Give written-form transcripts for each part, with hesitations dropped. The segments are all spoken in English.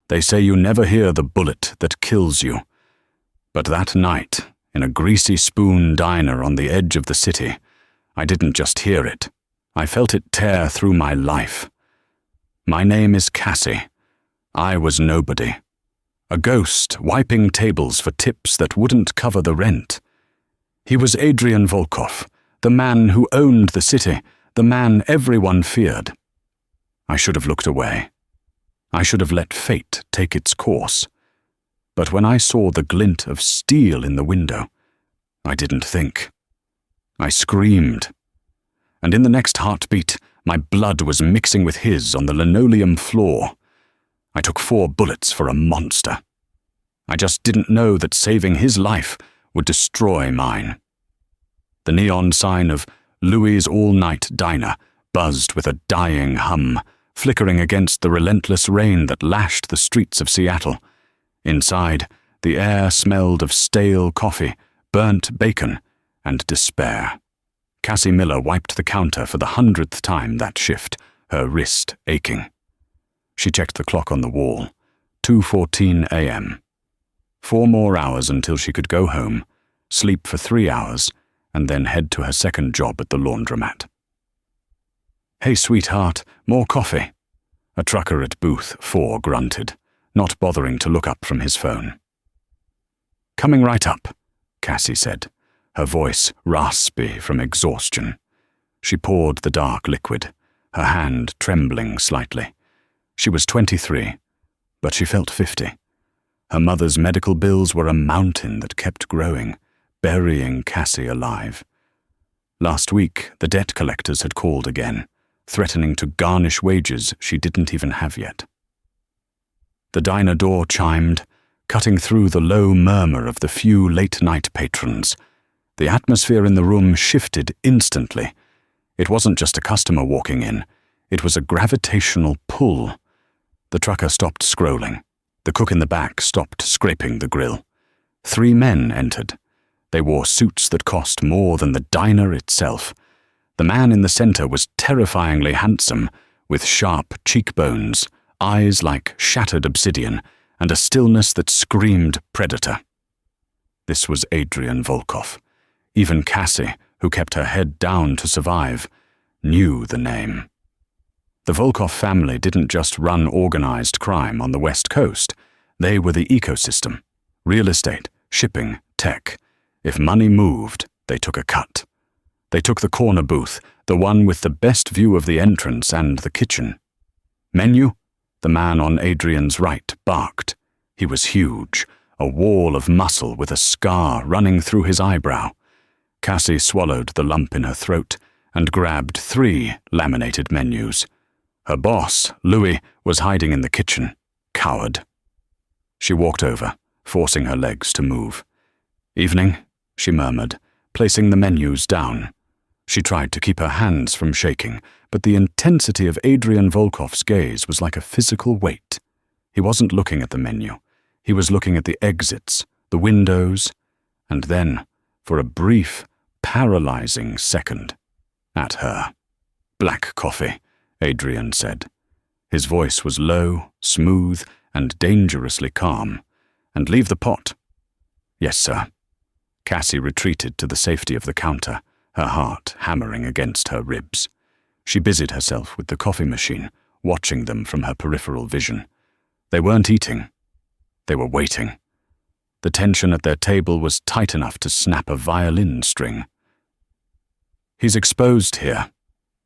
They say you never hear the bullet that kills you. But that night, in a greasy spoon diner on the edge of the city, I didn't just hear it. I felt it tear through my life. My name is Cassie. I was nobody. A ghost wiping tables for tips that wouldn't cover the rent. He was Adrian Volkov, the man who owned the city, the man everyone feared. I should have looked away. I should have let fate take its course. But when I saw the glint of steel in the window, I didn't think. I screamed. And in the next heartbeat, my blood was mixing with his on the linoleum floor. I took 4 bullets for a monster. I just didn't know that saving his life would destroy mine. The neon sign of Louis' all-night diner buzzed with a dying hum, flickering against the relentless rain that lashed the streets of Seattle. Inside, the air smelled of stale coffee, burnt bacon, and despair. Cassie Miller wiped the counter for the 100th time that shift, her wrist aching. She checked the clock on the wall. 2:14 a.m. 4 more hours until she could go home, sleep for 3 hours, and then head to her second job at the laundromat. "Hey, sweetheart, more coffee?" A trucker at booth 4 grunted, not bothering to look up from his phone. "Coming right up," Cassie said, her voice raspy from exhaustion. She poured the dark liquid, her hand trembling slightly. She was 23, but she felt 50. Her mother's medical bills were a mountain that kept growing, burying Cassie alive. Last week, the debt collectors had called again, threatening to garnish wages she didn't even have yet. The diner door chimed, cutting through the low murmur of the few late-night patrons. The atmosphere in the room shifted instantly. It wasn't just a customer walking in. It was a gravitational pull. The trucker stopped scrolling. The cook in the back stopped scraping the grill. 3 men entered. They wore suits that cost more than the diner itself. The man in the center was terrifyingly handsome, with sharp cheekbones, eyes like shattered obsidian, and a stillness that screamed predator. This was Adrian Volkov. Even Cassie, who kept her head down to survive, knew the name. The Volkov family didn't just run organized crime on the West Coast. They were the ecosystem. Real estate, shipping, tech. If money moved, they took a cut. They took the corner booth, the one with the best view of the entrance and the kitchen. "Menu?" The man on Adrian's right barked. He was huge, a wall of muscle with a scar running through his eyebrow. Cassie swallowed the lump in her throat and grabbed 3 laminated menus. Her boss, Louis, was hiding in the kitchen. Coward. She walked over, forcing her legs to move. "Evening," she murmured, placing the menus down. She tried to keep her hands from shaking, but the intensity of Adrian Volkov's gaze was like a physical weight. He wasn't looking at the menu. He was looking at the exits, the windows, and then, for a brief, paralyzing second, at her. "Black coffee," Adrian said. His voice was low, smooth, and dangerously calm. "And leave the pot." "Yes, sir." Cassie retreated to the safety of the counter, her heart hammering against her ribs. She busied herself with the coffee machine, watching them from her peripheral vision. They weren't eating. They were waiting. The tension at their table was tight enough to snap a violin string. "He's exposed here,"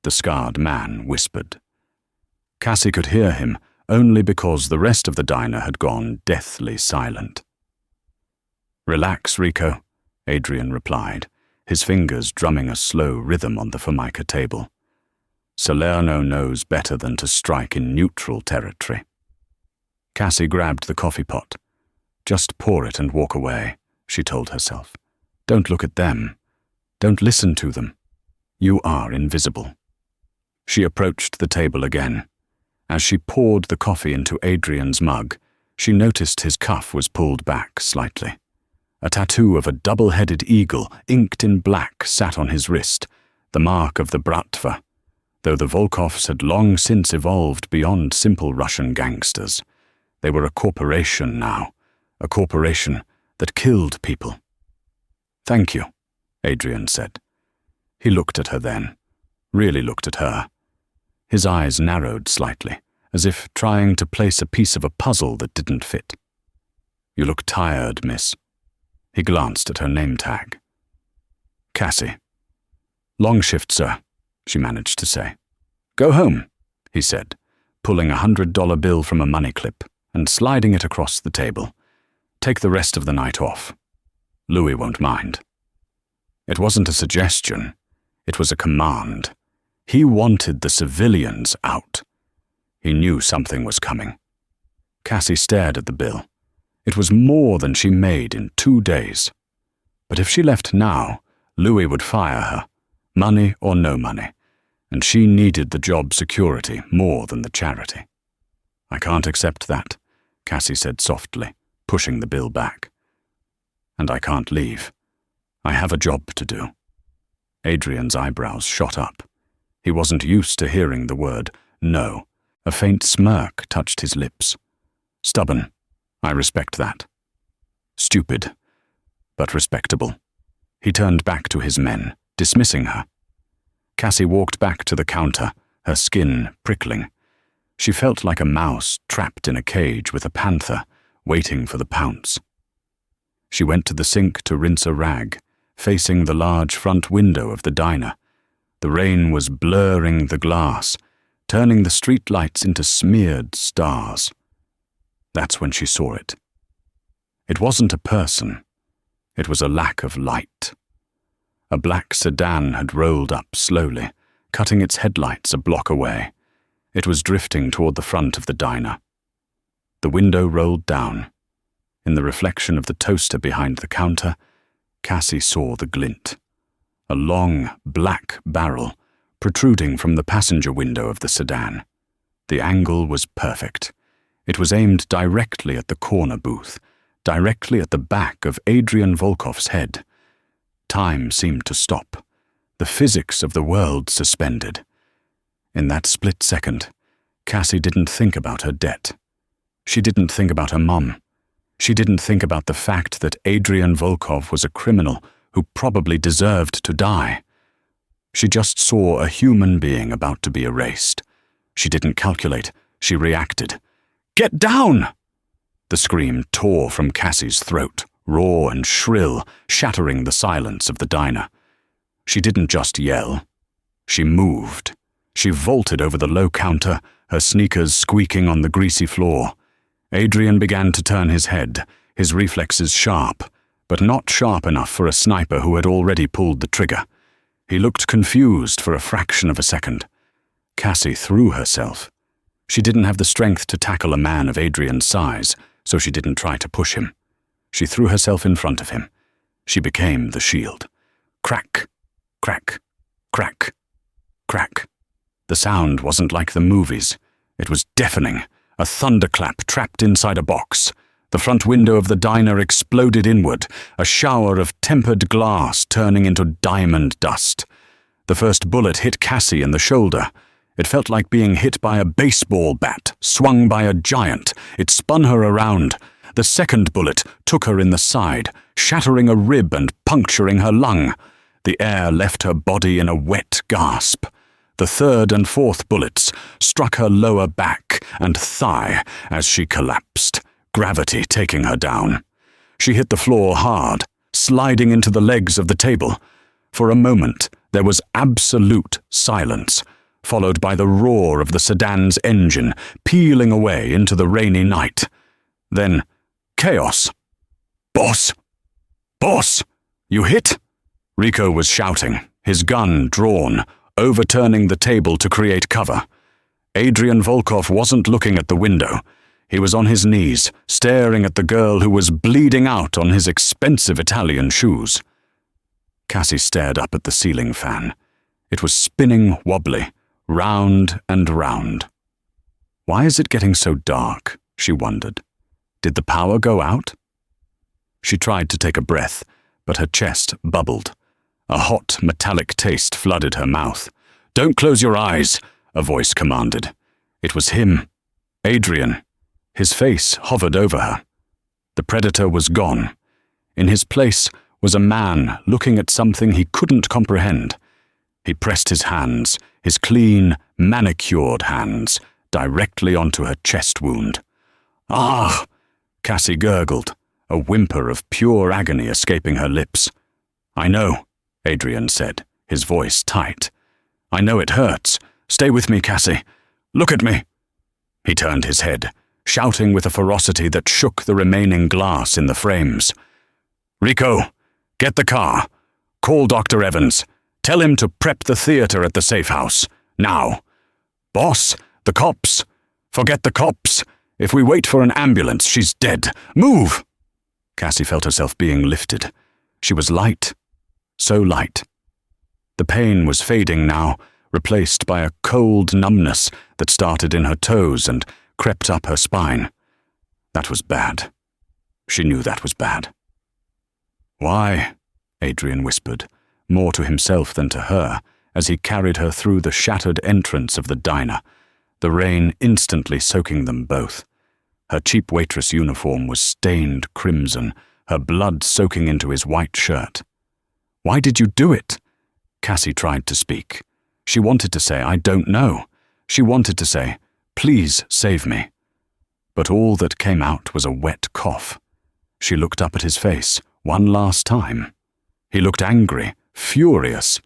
the scarred man whispered. Cassie could hear him only because the rest of the diner had gone deathly silent. "Relax, Rico," Adrian replied, his fingers drumming a slow rhythm on the Formica table. "Salerno knows better than to strike in neutral territory." Cassie grabbed the coffee pot. "Just pour it and walk away," she told herself. "Don't look at them. Don't listen to them. You are invisible." She approached the table again. As she poured the coffee into Adrian's mug, she noticed his cuff was pulled back slightly. A tattoo of a double-headed eagle, inked in black, sat on his wrist, the mark of the Bratva, though the Volkovs had long since evolved beyond simple Russian gangsters. They were a corporation now, a corporation that killed people. "Thank you," Adrian said. He looked at her then, really looked at her. His eyes narrowed slightly, as if trying to place a piece of a puzzle that didn't fit. "You look tired, miss." He glanced at her name tag. "Cassie." "Long shift, sir," she managed to say. "Go home," he said, pulling a $100 bill from a money clip and sliding it across the table. "Take the rest of the night off. Louis won't mind." It wasn't a suggestion. It was a command. He wanted the civilians out. He knew something was coming. Cassie stared at the bill. It was more than she made in 2 days. But if she left now, Louis would fire her, money or no money, and she needed the job security more than the charity. "I can't accept that," Cassie said softly, pushing the bill back. "And I can't leave. I have a job to do." Adrian's eyebrows shot up. He wasn't used to hearing the word no. A faint smirk touched his lips. "Stubborn. I respect that. Stupid, but respectable." He turned back to his men, dismissing her. Cassie walked back to the counter, her skin prickling. She felt like a mouse trapped in a cage with a panther, waiting for the pounce. She went to the sink to rinse a rag, facing the large front window of the diner. The rain was blurring the glass, turning the street lights into smeared stars. That's when she saw it. It wasn't a person. It was a lack of light. A black sedan had rolled up slowly, cutting its headlights a block away. It was drifting toward the front of the diner. The window rolled down. In the reflection of the toaster behind the counter, Cassie saw the glint. A long, black barrel protruding from the passenger window of the sedan. The angle was perfect. It was aimed directly at the corner booth, directly at the back of Adrian Volkov's head. Time seemed to stop. The physics of the world suspended. In that split second, Cassie didn't think about her debt. She didn't think about her mom. She didn't think about the fact that Adrian Volkov was a criminal who probably deserved to die. She just saw a human being about to be erased. She didn't calculate. She reacted. "Get down!" The scream tore from Cassie's throat, raw and shrill, shattering the silence of the diner. She didn't just yell. She moved. She vaulted over the low counter, her sneakers squeaking on the greasy floor. Adrian began to turn his head, his reflexes sharp, but not sharp enough for a sniper who had already pulled the trigger. He looked confused for a fraction of a second. Cassie threw herself. She didn't have the strength to tackle a man of Adrian's size, so she didn't try to push him. She threw herself in front of him. She became the shield. Crack, crack, crack, crack. The sound wasn't like the movies. It was deafening, a thunderclap trapped inside a box. The front window of the diner exploded inward, a shower of tempered glass turning into diamond dust. The first bullet hit Cassie in the shoulder. It felt like being hit by a baseball bat, swung by a giant. It spun her around. The second bullet took her in the side, shattering a rib and puncturing her lung. The air left her body in a wet gasp. The third and fourth bullets struck her lower back and thigh as she collapsed, gravity taking her down. She hit the floor hard, sliding into the legs of the table. For a moment, there was absolute silence, followed by the roar of the sedan's engine peeling away into the rainy night. Then, chaos. "Boss! Boss! You hit?" Rico was shouting, his gun drawn, overturning the table to create cover. Adrian Volkov wasn't looking at the window. He was on his knees, staring at the girl who was bleeding out on his expensive Italian shoes. Cassie stared up at the ceiling fan. It was spinning wobbly, round and round. Why is it getting so dark? She wondered. Did the power go out? She tried to take a breath, but her chest bubbled. A hot, metallic taste flooded her mouth. "Don't close your eyes," a voice commanded. It was him, Adrian. His face hovered over her. The predator was gone. In his place was a man looking at something he couldn't comprehend. He pressed his hands, his clean, manicured hands, directly onto her chest wound. "Ah!" Cassie gurgled, a whimper of pure agony escaping her lips. "I know," Adrian said, his voice tight. "I know it hurts. Stay with me, Cassie. Look at me." He turned his head, shouting with a ferocity that shook the remaining glass in the frames. "Rico, get the car. Call Dr. Evans. Tell him to prep the theater at the safe house. Now. Boss, the cops. Forget the cops. If we wait for an ambulance, she's dead. Move!" Cassie felt herself being lifted. She was light. So light. The pain was fading now, replaced by a cold numbness that started in her toes and crept up her spine. That was bad. She knew that was bad. "Why?" Adrian whispered, more to himself than to her, as he carried her through the shattered entrance of the diner, the rain instantly soaking them both. Her cheap waitress uniform was stained crimson, her blood soaking into his white shirt. "Why did you do it?" Cassie tried to speak. She wanted to say, "I don't know." She wanted to say, "Please save me." But all that came out was a wet cough. She looked up at his face, one last time. He looked angry, furious,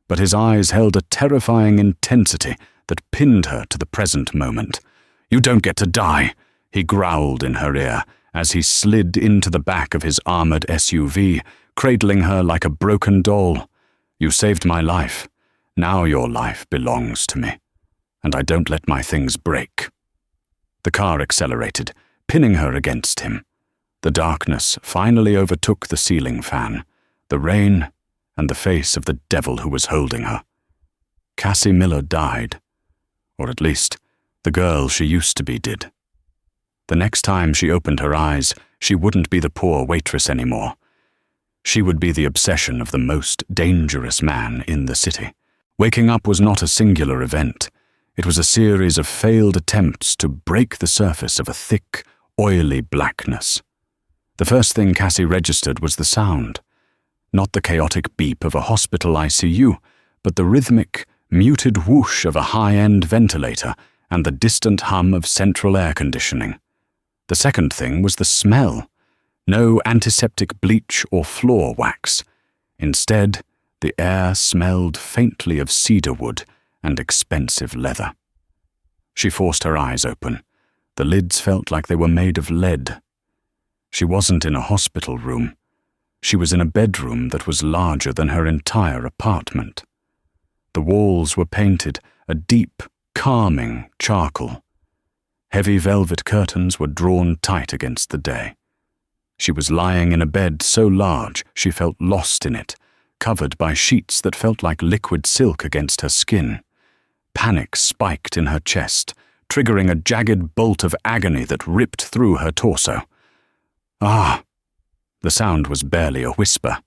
but his eyes held a terrifying intensity that pinned her to the present moment. "You don't get to die," he growled in her ear as he slid into the back of his armored SUV, cradling her like a broken doll. "You saved my life. Now your life belongs to me, and I don't let my things break." The car accelerated, pinning her against him. The darkness finally overtook the ceiling fan, the rain, and the face of the devil who was holding her. Cassie Miller died, or at least the girl she used to be did. The next time she opened her eyes, she wouldn't be the poor waitress anymore. She would be the obsession of the most dangerous man in the city. Waking up was not a singular event. It was a series of failed attempts to break the surface of a thick, oily blackness. The first thing Cassie registered was the sound. Not the chaotic beep of a hospital ICU, but the rhythmic, muted whoosh of a high-end ventilator and the distant hum of central air conditioning. The second thing was the smell. No antiseptic bleach or floor wax. Instead, the air smelled faintly of cedarwood and expensive leather. She forced her eyes open. The lids felt like they were made of lead. She wasn't in a hospital room. She was in a bedroom that was larger than her entire apartment. The walls were painted a deep, calming charcoal. Heavy velvet curtains were drawn tight against the day. She was lying in a bed so large she felt lost in it, covered by sheets that felt like liquid silk against her skin. Panic spiked in her chest, triggering a jagged bolt of agony that ripped through her torso. "Ah!" The sound was barely a whisper,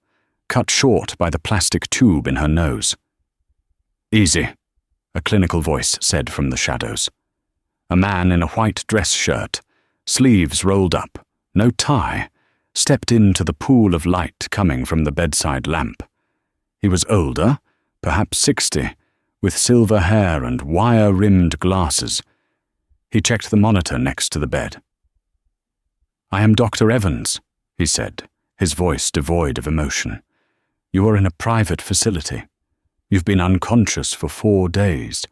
cut short by the plastic tube in her nose. "Easy," a clinical voice said from the shadows. A man in a white dress shirt, sleeves rolled up, no tie, stepped into the pool of light coming from the bedside lamp. He was older, perhaps 60, with silver hair and wire-rimmed glasses. He checked the monitor next to the bed. "I am Dr. Evans," he said, his voice devoid of emotion. "You are in a private facility. You've been unconscious for 4 days.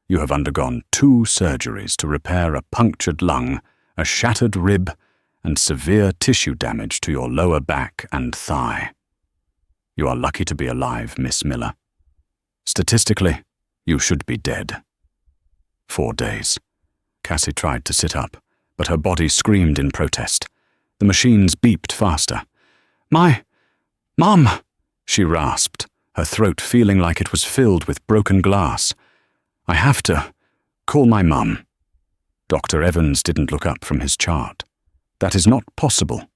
You have undergone 2 surgeries to repair a punctured lung, a shattered rib, and severe tissue damage to your lower back and thigh. You are lucky to be alive, Miss Miller. Statistically, you should be dead." 4 days. Cassie tried to sit up, but her body screamed in protest. The machines beeped faster. Mom, she rasped, her throat feeling like it was filled with broken glass. "I have to call my mum." Dr. Evans didn't look up from his chart. "That is not possible.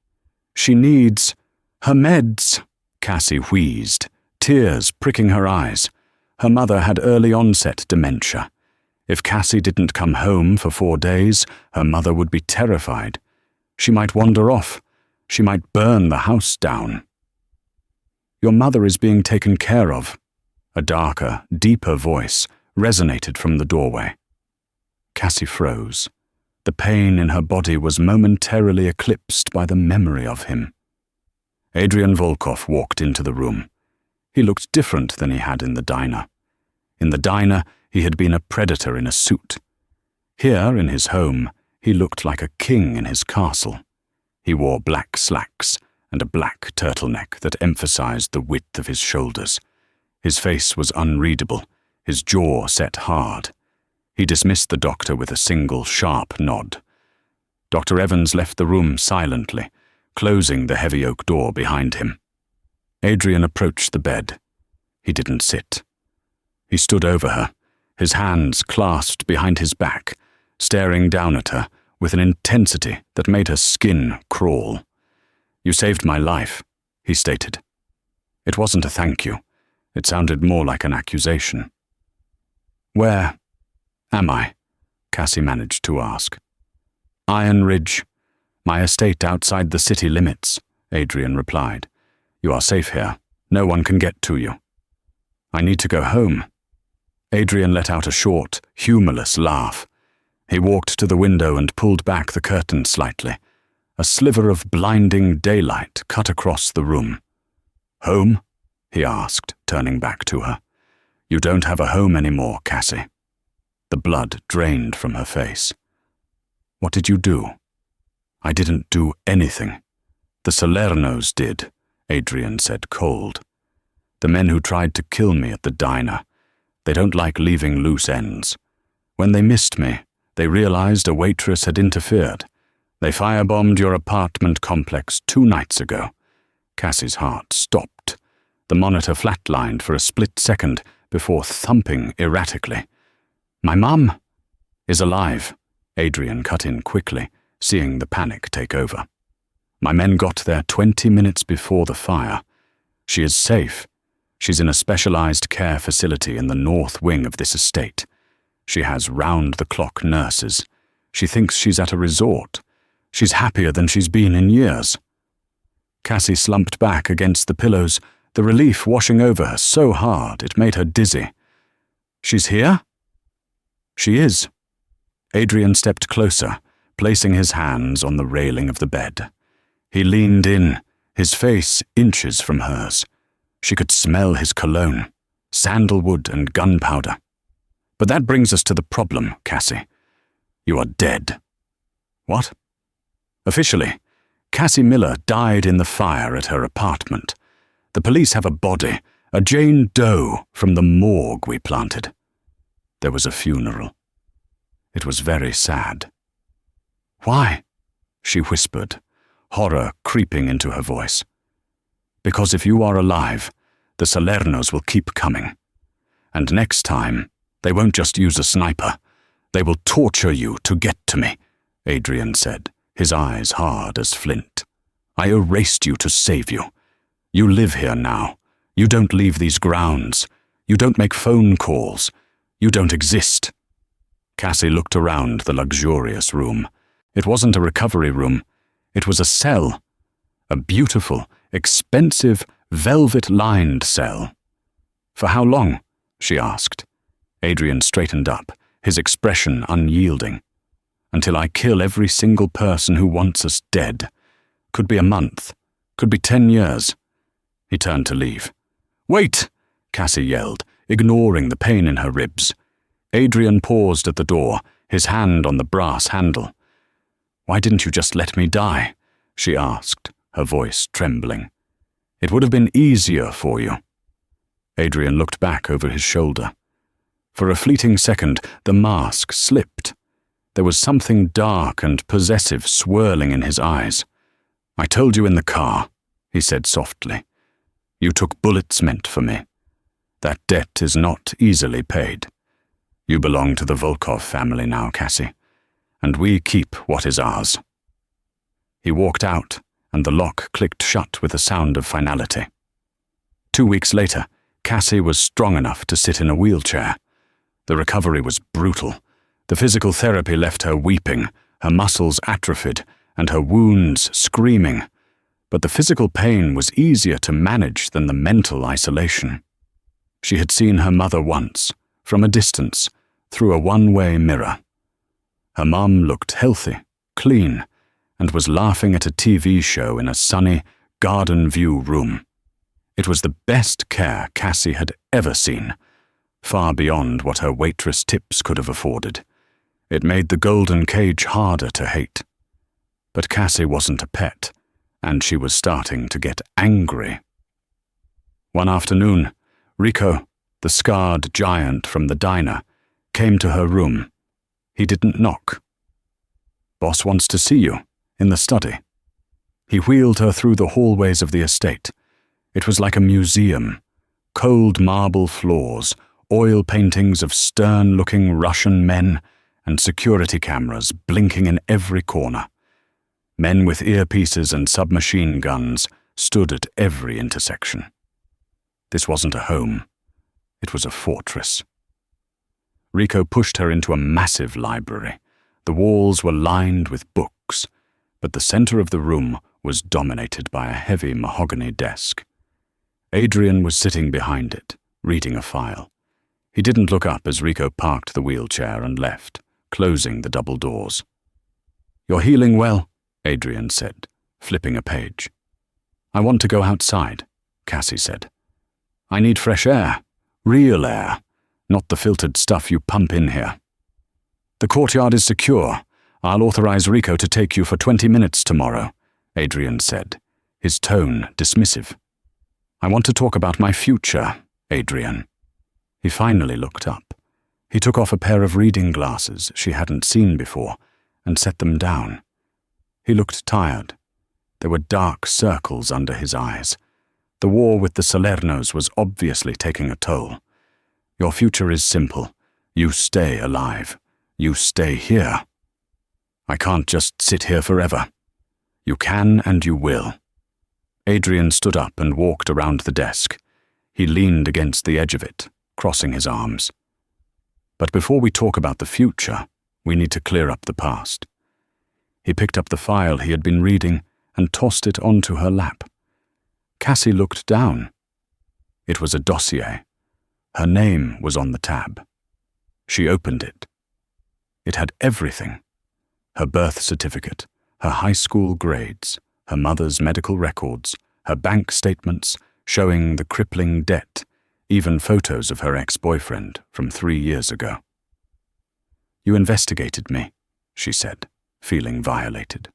She needs her meds," Cassie wheezed, tears pricking her eyes. Her mother had early onset dementia. If Cassie didn't come home for 4 days, her mother would be terrified. She might wander off. She might burn the house down. "Your mother is being taken care of." A darker, deeper voice resonated from the doorway. Cassie froze. The pain in her body was momentarily eclipsed by the memory of him. Adrian Volkov walked into the room. He looked different than he had in the diner. In the diner, he had been a predator in a suit. Here, in his home, he looked like a king in his castle. He wore black slacks and a black turtleneck that emphasized the width of his shoulders. His face was unreadable, his jaw set hard. He dismissed the doctor with a single sharp nod. Dr. Evans left the room silently, closing the heavy oak door behind him. Adrian approached the bed. He didn't sit. He stood over her, his hands clasped behind his back, staring down at her with an intensity that made her skin crawl. "You saved my life," he stated. It wasn't a thank you. It sounded more like an accusation. "Where am I?" Cassie managed to ask. "Iron Ridge, my estate outside the city limits," Adrian replied. "You are safe here. No one can get to you." "I need to go home." Adrian let out a short, humorless laugh. He walked to the window and pulled back the curtain slightly. A sliver of blinding daylight cut across the room. "Home?" he asked, turning back to her. "You don't have a home anymore, Cassie." The blood drained from her face. "What did you do?" "I didn't do anything. The Salernos did," Adrian said cold. "The men who tried to kill me at the diner. They don't like leaving loose ends. When they missed me, they realized a waitress had interfered. They firebombed your apartment complex 2 nights ago." Cassie's heart stopped. The monitor flatlined for a split second before thumping erratically. "My mum is alive," Adrian cut in quickly, seeing the panic take over. "My men got there 20 minutes before the fire. She is safe. She's in a specialized care facility in the north wing of this estate. She has round-the-clock nurses. She thinks she's at a resort. She's happier than she's been in years." Cassie slumped back against the pillows, the relief washing over her so hard it made her dizzy. "She's here?" "She is." Adrian stepped closer, placing his hands on the railing of the bed. He leaned in, his face inches from hers. She could smell his cologne, sandalwood and gunpowder. "But that brings us to the problem, Cassie. You are dead." "What?" "Officially, Cassie Miller died in the fire at her apartment. The police have a body, a Jane Doe from the morgue we planted." There was a funeral. It was very sad. "Why?" she whispered, horror creeping into her voice. "Because if you are alive, the Salernos will keep coming. And next time, they won't just use a sniper. They will torture you to get to me," Adrian said, his eyes hard as flint. "I erased you to save you. You live here now. You don't leave these grounds. You don't make phone calls. You don't exist." Cassie looked around the luxurious room. It wasn't a recovery room. It was a cell. A beautiful, expensive, velvet-lined cell. "For how long?" she asked. Adrian straightened up, his expression unyielding. "Until I kill every single person who wants us dead. Could be a month. Could be 10 years. He turned to leave. "Wait!" Cassie yelled, ignoring the pain in her ribs. Adrian paused at the door, his hand on the brass handle. "Why didn't you just let me die?" she asked, her voice trembling. "It would have been easier for you." Adrian looked back over his shoulder. For a fleeting second, the mask slipped. There was something dark and possessive swirling in his eyes. "I told you in the car," he said softly. "You took bullets meant for me. That debt is not easily paid. You belong to the Volkov family now, Cassie, and we keep what is ours." He walked out, and the lock clicked shut with a sound of finality. 2 weeks later, Cassie was strong enough to sit in a wheelchair. The recovery was brutal. The physical therapy left her weeping, her muscles atrophied, and her wounds screaming. But the physical pain was easier to manage than the mental isolation. She had seen her mother once, from a distance, through a one-way mirror. Her mum looked healthy, clean, and was laughing at a TV show in a sunny, garden view room. It was the best care Cassie had ever seen, far beyond what her waitress tips could have afforded. It made the golden cage harder to hate. But Cassie wasn't a pet, and she was starting to get angry. One afternoon, Rico, the scarred giant from the diner, came to her room. He didn't knock. "Boss wants to see you, in the study." He wheeled her through the hallways of the estate. It was like a museum. Cold marble floors, oil paintings of stern-looking Russian men, and security cameras blinking in every corner. Men with earpieces and submachine guns stood at every intersection. This wasn't a home. It was a fortress. Rico pushed her into a massive library. The walls were lined with books, but the center of the room was dominated by a heavy mahogany desk. Adrian was sitting behind it, reading a file. He didn't look up as Rico parked the wheelchair and left, closing the double doors. "You're healing well," Adrian said, flipping a page. "I want to go outside," Cassie said. "I need fresh air, real air, not the filtered stuff you pump in here." "The courtyard is secure. I'll authorize Rico to take you for 20 minutes tomorrow," Adrian said, his tone dismissive. "I want to talk about my future, Adrian." He finally looked up. He took off a pair of reading glasses she hadn't seen before and set them down. He looked tired. There were dark circles under his eyes. The war with the Salernos was obviously taking a toll. "Your future is simple. You stay alive. You stay here." "I can't just sit here forever." "You can and you will." Adrian stood up and walked around the desk. He leaned against the edge of it, crossing his arms. "But before we talk about the future, we need to clear up the past." He picked up the file he had been reading and tossed it onto her lap. Cassie looked down. It was a dossier. Her name was on the tab. She opened it. It had everything: her birth certificate, her high school grades, her mother's medical records, her bank statements showing the crippling debt, even photos of her ex-boyfriend from 3 years ago. "You investigated me," she said, feeling violated.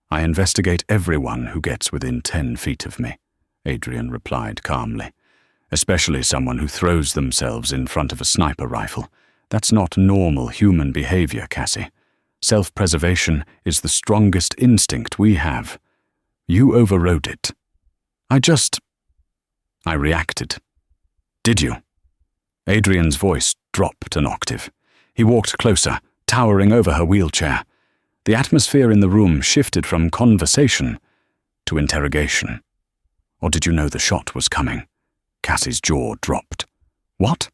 "I investigate everyone who gets within 10 feet of me," Adrian replied calmly. "Especially someone who throws themselves in front of a sniper rifle. That's not normal human behavior, Cassie. Self-preservation is the strongest instinct we have. You overrode it." I reacted." "Did you?" Adrian's voice dropped an octave. He walked closer, towering over her wheelchair. The atmosphere in the room shifted from conversation to interrogation. "Or did you know the shot was coming?" Cassie's jaw dropped. "What?"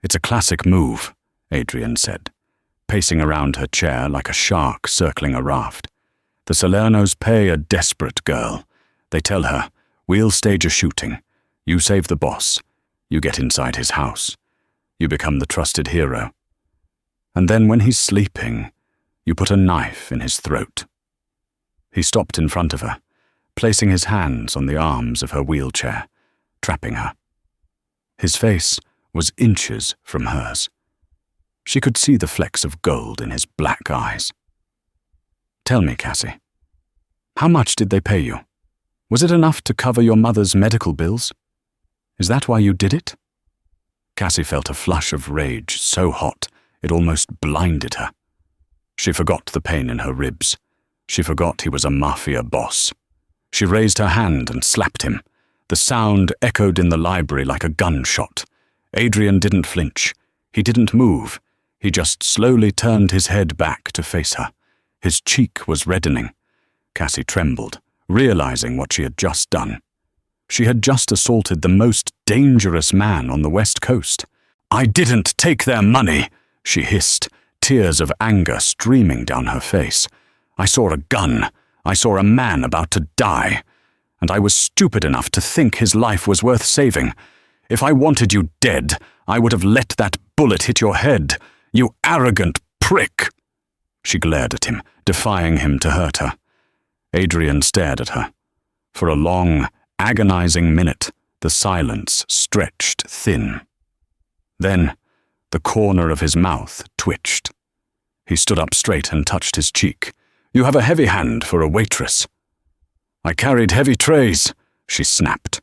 "It's a classic move," Adrian said, pacing around her chair like a shark circling a raft. "The Salernos pay a desperate girl. They tell her, 'We'll stage a shooting. You save the boss. You get inside his house. You become the trusted hero. And then when he's sleeping, you put a knife in his throat.'" He stopped in front of her, placing his hands on the arms of her wheelchair, trapping her. His face was inches from hers. She could see the flecks of gold in his black eyes. "Tell me, Cassie, how much did they pay you? Was it enough to cover your mother's medical bills? Is that why you did it?" Cassie felt a flush of rage so hot it almost blinded her. She forgot the pain in her ribs. She forgot he was a mafia boss. She raised her hand and slapped him. The sound echoed in the library like a gunshot. Adrian didn't flinch. He didn't move. He just slowly turned his head back to face her. His cheek was reddening. Cassie trembled, realizing what she had just done. She had just assaulted the most dangerous man on the West Coast. "I didn't take their money," she hissed, tears of anger streaming down her face. "I saw a gun. I saw a man about to die. And I was stupid enough to think his life was worth saving. If I wanted you dead, I would have let that bullet hit your head. You arrogant prick!" She glared at him, defying him to hurt her. Adrian stared at her. For a long, agonizing minute, the silence stretched thin. Then, the corner of his mouth twitched. He stood up straight and touched his cheek. "You have a heavy hand for a waitress." "I carried heavy trays," she snapped.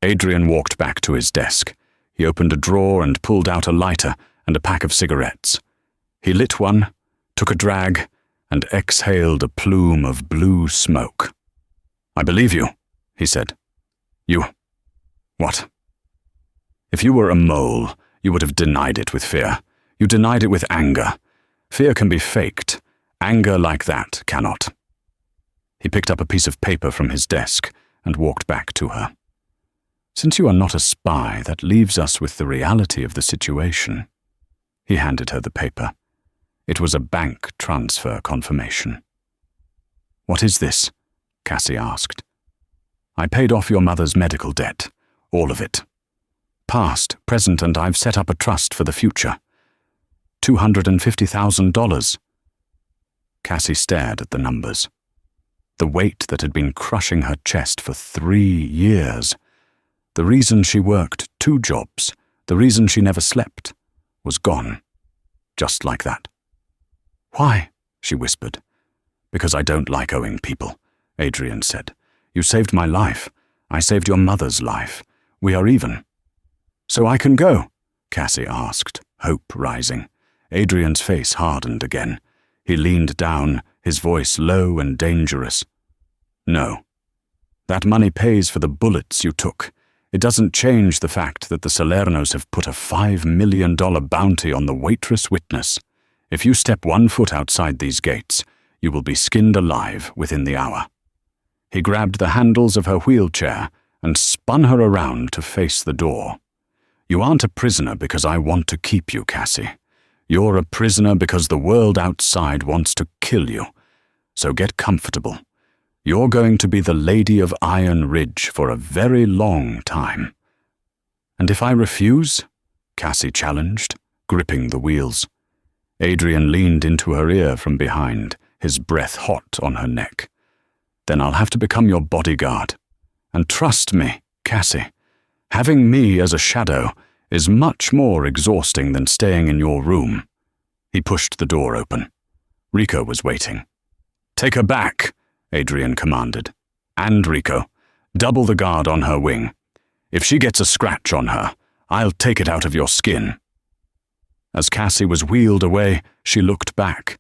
Adrian walked back to his desk. He opened a drawer and pulled out a lighter and a pack of cigarettes. He lit one, took a drag, and exhaled a plume of blue smoke. "I believe you," he said. "You... what?" "If you were a mole, you would have denied it with fear. You denied it with anger. Fear can be faked. Anger like that cannot." He picked up a piece of paper from his desk and walked back to her. "Since you are not a spy, that leaves us with the reality of the situation." He handed her the paper. It was a bank transfer confirmation. "What is this?" Cassie asked. "I paid off your mother's medical debt. All of it. Past, present, and I've set up a trust for the future. $250,000. Cassie stared at the numbers. The weight that had been crushing her chest for 3 years, the reason she worked 2 jobs, the reason she never slept, was gone. Just like that. "Why?" she whispered. "Because I don't like owing people," Adrian said. "You saved my life. I saved your mother's life. We are even." "So I can go?" Cassie asked, hope rising. Adrian's face hardened again. He leaned down, his voice low and dangerous. "No. That money pays for the bullets you took. It doesn't change the fact that the Salernos have put a $5 million bounty on the Waitress witness. If you step 1 foot outside these gates, you will be skinned alive within the hour." He grabbed the handles of her wheelchair and spun her around to face the door. "You aren't a prisoner because I want to keep you, Cassie. You're a prisoner because the world outside wants to kill you. So get comfortable. You're going to be the Lady of Iron Ridge for a very long time." "And if I refuse?" Cassie challenged, gripping the wheels. Adrian leaned into her ear from behind, his breath hot on her neck. "Then I'll have to become your bodyguard. And trust me, Cassie, having me as a shadow is much more exhausting than staying in your room." He pushed the door open. Rico was waiting. "Take her back," Adrian commanded. "And Rico, double the guard on her wing. If she gets a scratch on her, I'll take it out of your skin." As Cassie was wheeled away, she looked back.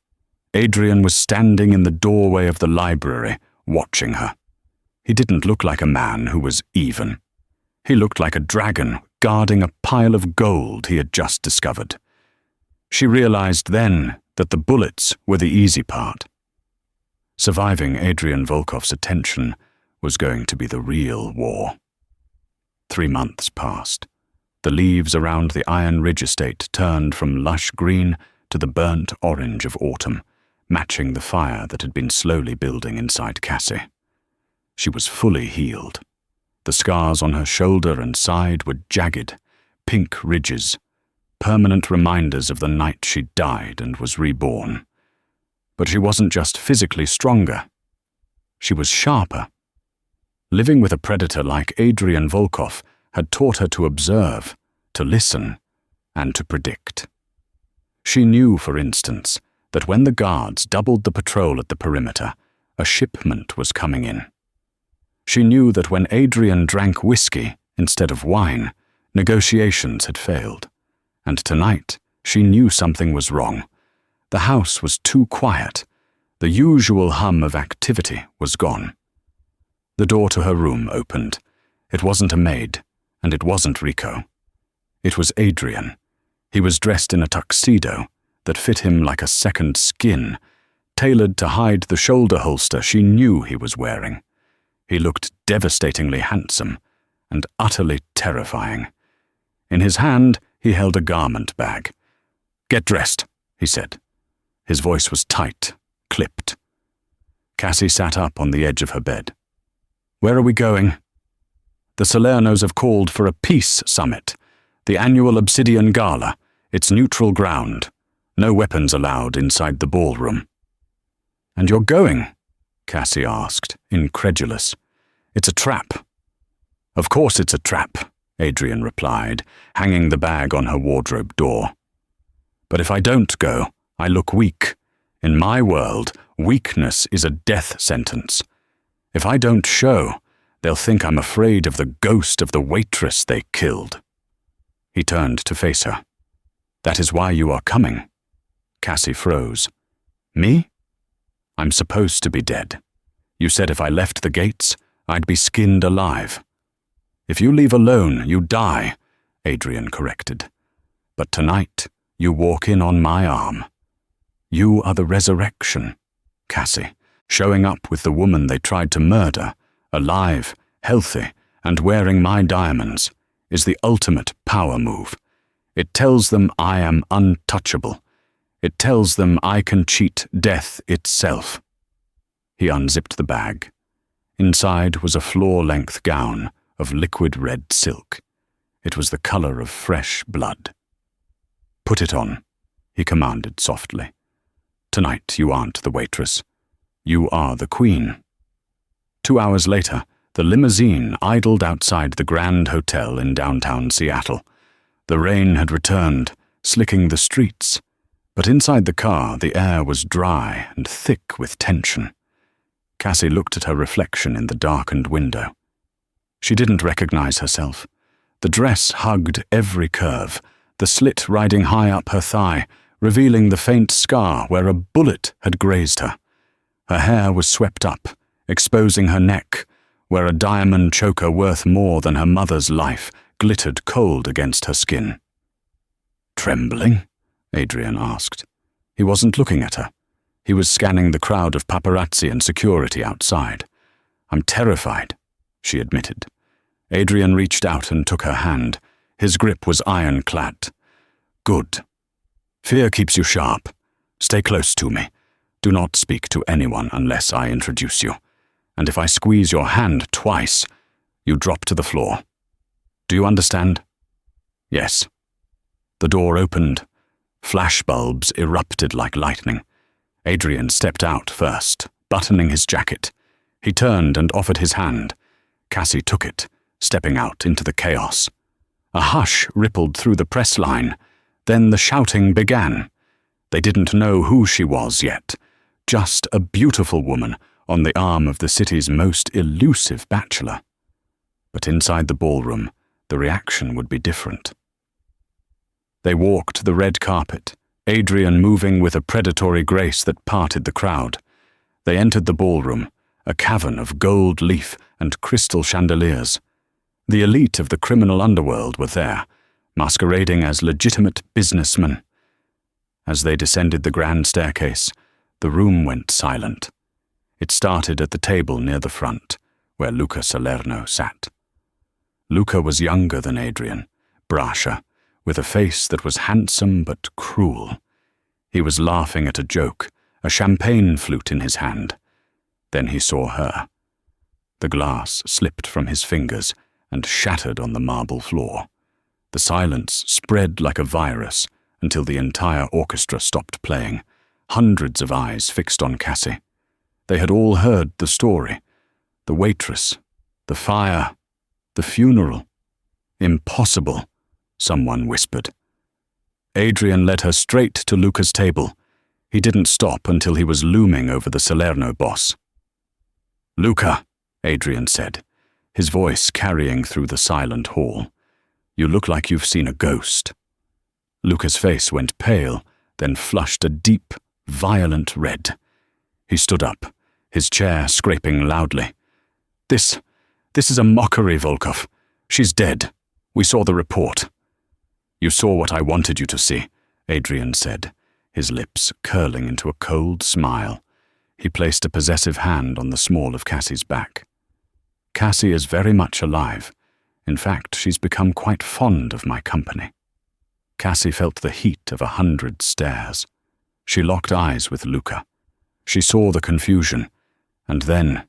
Adrian was standing in the doorway of the library, watching her. He didn't look like a man who was even. He looked like a dragon guarding a pile of gold he had just discovered. She realized then that the bullets were the easy part. Surviving Adrian Volkov's attention was going to be the real war. 3 months passed. The leaves around the Iron Ridge estate turned from lush green to the burnt orange of autumn, matching the fire that had been slowly building inside Cassie. She was fully healed. The scars on her shoulder and side were jagged, pink ridges, permanent reminders of the night she died and was reborn. But she wasn't just physically stronger. She was sharper. Living with a predator like Adrian Volkov had taught her to observe, to listen, and to predict. She knew, for instance, that when the guards doubled the patrol at the perimeter, a shipment was coming in. She knew that when Adrian drank whiskey instead of wine, negotiations had failed. And tonight, she knew something was wrong. The house was too quiet. The usual hum of activity was gone. The door to her room opened. It wasn't a maid, and it wasn't Rico. It was Adrian. He was dressed in a tuxedo that fit him like a second skin, tailored to hide the shoulder holster she knew he was wearing. He looked devastatingly handsome and utterly terrifying. In his hand, he held a garment bag. Get dressed, he said. His voice was tight, clipped. Cassie sat up on the edge of her bed. Where are we going? The Salernos have called for a peace summit, the annual Obsidian Gala. It's neutral ground. No weapons allowed inside the ballroom. And you're going? Cassie asked, incredulous. It's a trap. Of course it's a trap, Adrian replied, hanging the bag on her wardrobe door. But if I don't go, I look weak. In my world, weakness is a death sentence. If I don't show, they'll think I'm afraid of the ghost of the waitress they killed. He turned to face her. That is why you are coming. Cassie froze. Me? I'm supposed to be dead. You said if I left the gates, I'd be skinned alive. If you leave alone, you die, Adrian corrected. But tonight, you walk in on my arm. You are the resurrection, Cassie, showing up with the woman they tried to murder, alive, healthy, and wearing my diamonds, is the ultimate power move. It tells them I am untouchable. It tells them I can cheat death itself. He unzipped the bag. Inside was a floor-length gown of liquid red silk. It was the color of fresh blood. Put it on, he commanded softly. Tonight you aren't the waitress. You are the queen. 2 hours later, the limousine idled outside the Grand Hotel in downtown Seattle. The rain had returned, slicking the streets. But inside the car, the air was dry and thick with tension. Cassie looked at her reflection in the darkened window. She didn't recognize herself. The dress hugged every curve, the slit riding high up her thigh, revealing the faint scar where a bullet had grazed her. Her hair was swept up, exposing her neck, where a diamond choker worth more than her mother's life glittered cold against her skin. Trembling? Adrian asked. He wasn't looking at her. He was scanning the crowd of paparazzi and security outside. I'm terrified, she admitted. Adrian reached out and took her hand. His grip was ironclad. Good. Fear keeps you sharp. Stay close to me. Do not speak to anyone unless I introduce you. And if I squeeze your hand twice, you drop to the floor. Do you understand? Yes. The door opened. Flashbulbs erupted like lightning. Adrian stepped out first, buttoning his jacket. He turned and offered his hand. Cassie took it, stepping out into the chaos. A hush rippled through the press line. Then the shouting began. They didn't know who she was yet. Just a beautiful woman on the arm of the city's most elusive bachelor. But inside the ballroom, the reaction would be different. They walked the red carpet, Adrian moving with a predatory grace that parted the crowd. They entered the ballroom, a cavern of gold leaf and crystal chandeliers. The elite of the criminal underworld were there, masquerading as legitimate businessmen. As they descended the grand staircase, the room went silent. It started at the table near the front, where Luca Salerno sat. Luca was younger than Adrian, brasher, with a face that was handsome but cruel. He was laughing at a joke, a champagne flute in his hand. Then he saw her. The glass slipped from his fingers and shattered on the marble floor. The silence spread like a virus until the entire orchestra stopped playing, hundreds of eyes fixed on Cassie. They had all heard the story. The waitress, the fire, the funeral. Impossible, someone whispered. Adrian led her straight to Luca's table. He didn't stop until he was looming over the Salerno boss. Luca, Adrian said, his voice carrying through the silent hall. You look like you've seen a ghost. Luca's face went pale, then flushed a deep, violent red. He stood up, his chair scraping loudly. This is a mockery, Volkov. She's dead. We saw the report. You saw what I wanted you to see, Adrian said, his lips curling into a cold smile. He placed a possessive hand on the small of Cassie's back. Cassie is very much alive. In fact, she's become quite fond of my company. Cassie felt the heat of 100 stares. She locked eyes with Luca. She saw the confusion, and then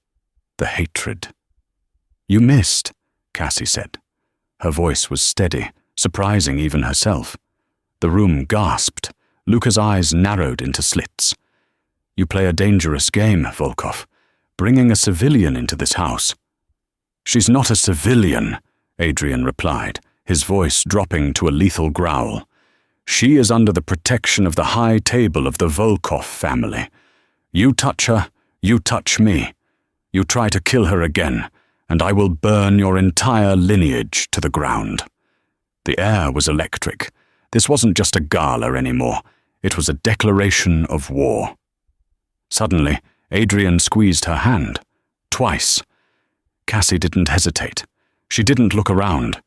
the hatred. "You missed," Cassie said. Her voice was steady, surprising even herself. The room gasped. Luca's eyes narrowed into slits. "You play a dangerous game, Volkov, bringing a civilian into this house." "She's not a civilian," Adrian replied, his voice dropping to a lethal growl. "She is under the protection of the high table of the Volkov family. You touch her, you touch me. You try to kill her again, and I will burn your entire lineage to the ground." The air was electric. This wasn't just a gala anymore. It was a declaration of war. Suddenly, Adrian squeezed her hand. Twice. Cassie didn't hesitate. She didn't look around.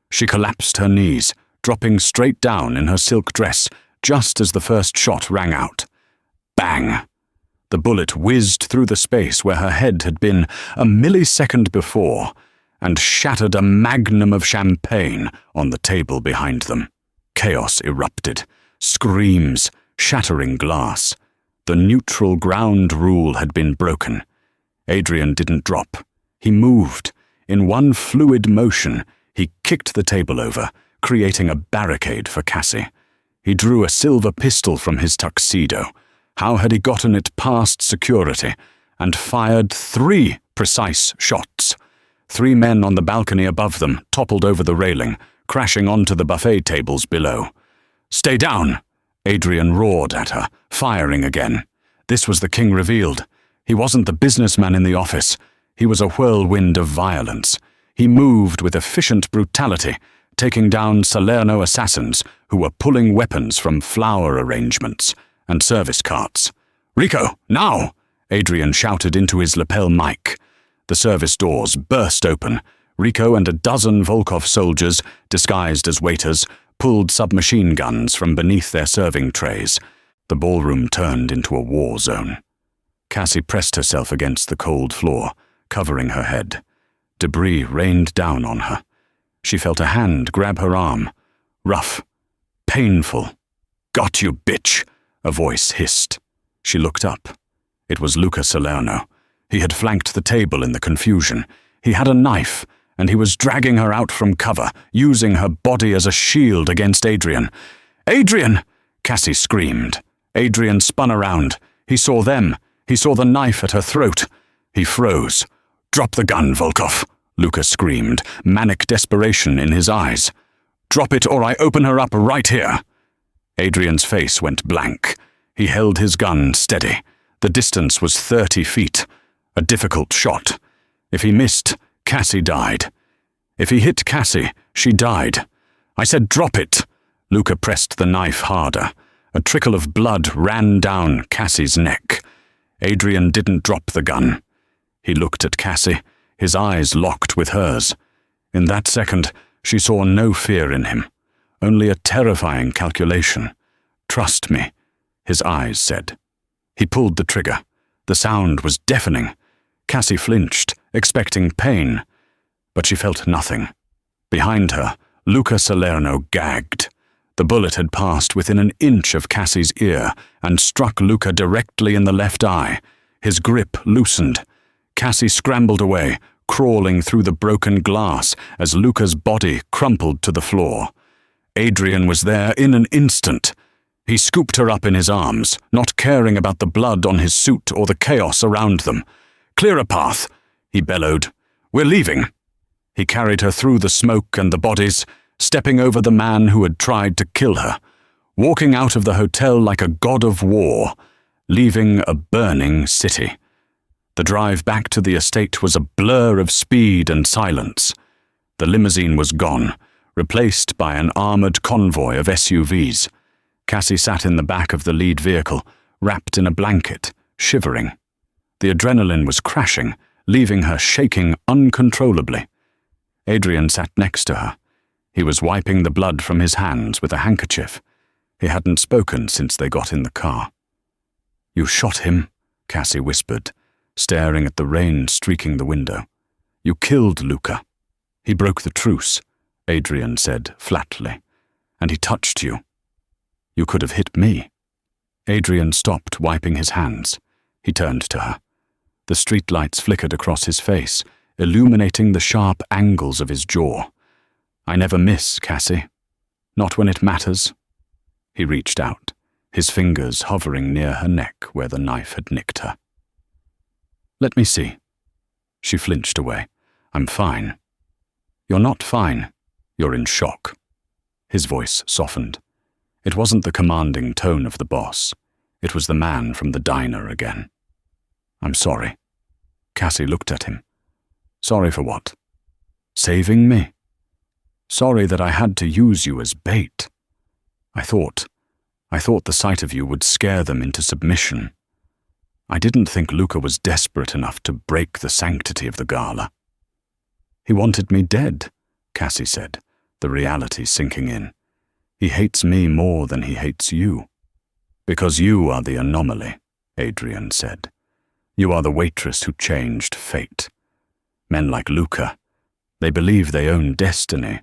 She collapsed her knees, dropping straight down in her silk dress just as the first shot rang out. Bang! The bullet whizzed through the space where her head had been a millisecond before and shattered a magnum of champagne on the table behind them. Chaos erupted. Screams, shattering glass. The neutral ground rule had been broken. Adrian didn't drop. He moved. In one fluid motion, he kicked the table over, creating a barricade for Cassie. He drew a silver pistol from his tuxedo. How had he gotten it past security? And fired 3 precise shots. 3 men on the balcony above them toppled over the railing, crashing onto the buffet tables below. "Stay down!" Adrian roared at her, firing again. This was the king revealed. He wasn't the businessman in the office. He was a whirlwind of violence. He moved with efficient brutality, taking down Salerno assassins who were pulling weapons from flower arrangements and service carts. "Rico, now!" Adrian shouted into his lapel mic. The service doors burst open. Rico and a dozen Volkov soldiers, disguised as waiters, pulled submachine guns from beneath their serving trays. The ballroom turned into a war zone. Cassie pressed herself against the cold floor, covering her head. Debris rained down on her. She felt a hand grab her arm. Rough. Painful. "Got you, bitch!" a voice hissed. She looked up. It was Luca Salerno. He had flanked the table in the confusion. He had a knife, and he was dragging her out from cover, using her body as a shield against Adrian. "Adrian!" Cassie screamed. Adrian spun around. He saw them. He saw the knife at her throat. He froze. "Drop the gun, Volkov!" Luca screamed, manic desperation in his eyes. "Drop it or I open her up right here!" Adrian's face went blank. He held his gun steady. The distance was 30 feet. A difficult shot. If he missed, Cassie died. If he hit Cassie, she died. "I said drop it!" Luca pressed the knife harder. A trickle of blood ran down Cassie's neck. Adrian didn't drop the gun. He looked at Cassie, his eyes locked with hers. In that second, she saw no fear in him, only a terrifying calculation. "Trust me," his eyes said. He pulled the trigger. The sound was deafening. Cassie flinched, expecting pain, but she felt nothing. Behind her, Luca Salerno gagged. The bullet had passed within an inch of Cassie's ear and struck Luca directly in the left eye. His grip loosened. Cassie scrambled away, crawling through the broken glass as Luca's body crumpled to the floor. Adrian was there in an instant. He scooped her up in his arms, not caring about the blood on his suit or the chaos around them. "Clear a path," he bellowed. "We're leaving." He carried her through the smoke and the bodies, stepping over the man who had tried to kill her, walking out of the hotel like a god of war, leaving a burning city. The drive back to the estate was a blur of speed and silence. The limousine was gone, replaced by an armored convoy of SUVs. Cassie sat in the back of the lead vehicle, wrapped in a blanket, shivering. The adrenaline was crashing, leaving her shaking uncontrollably. Adrian sat next to her. He was wiping the blood from his hands with a handkerchief. He hadn't spoken since they got in the car. "You shot him," Cassie whispered, staring at the rain streaking the window. "You killed Luca." "He broke the truce," Adrian said flatly. And he touched you. You could have hit me." Adrian stopped wiping his hands. He turned to her. The streetlights flickered across his face, illuminating the sharp angles of his jaw. "I never miss, Cassie. Not when it matters." He reached out, his fingers hovering near her neck where the knife had nicked her. "Let me see." She flinched away. "I'm fine." "You're not fine. You're in shock." His voice softened. It wasn't the commanding tone of the boss. It was the man from the diner again. "I'm sorry." Cassie looked at him. "Sorry for what?" "Saving me. Sorry that I had to use you as bait. I thought the sight of you would scare them into submission. I didn't think Luca was desperate enough to break the sanctity of the gala." "He wanted me dead," Cassie said, the reality sinking in. "He hates me more than he hates you." "Because you are the anomaly," Adrian said. "You are the waitress who changed fate. Men like Luca, they believe they own destiny.